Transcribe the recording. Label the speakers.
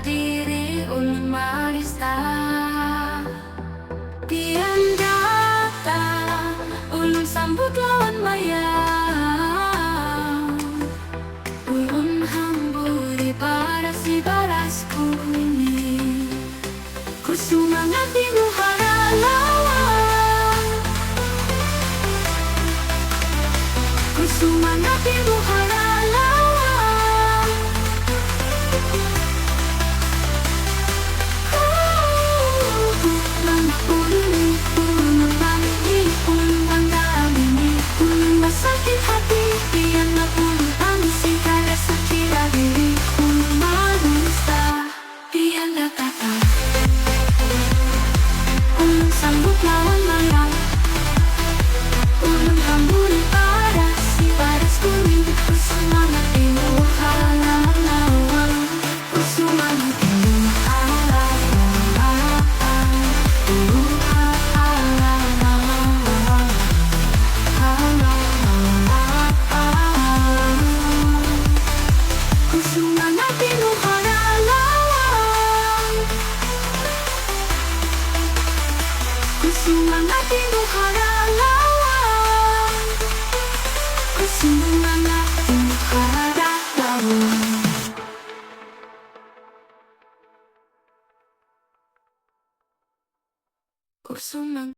Speaker 1: diri ulun marista. Tiandata ulun sambut lawan maya. Ulun hamburi para si Baras Kuning. Kusumangat inuhara lawan. Kusumangat inuhara lawan. Mga ulun, ulun mangi, ulun mangamini, ulun masakit hati. Tiyan na ulun ang sikara sa tira diri. Ulun magusta, tiyan na tata. Ulun sambut lawan maya. Ulun hamburi para si Baras Kuning. Kusumangat inuhara lawan. Kusumangat inuhara lawan. Kusumangat inuhara lawan. Kusumangat inuhara lawan. Kusumangat inuhara lawan. Kusumangat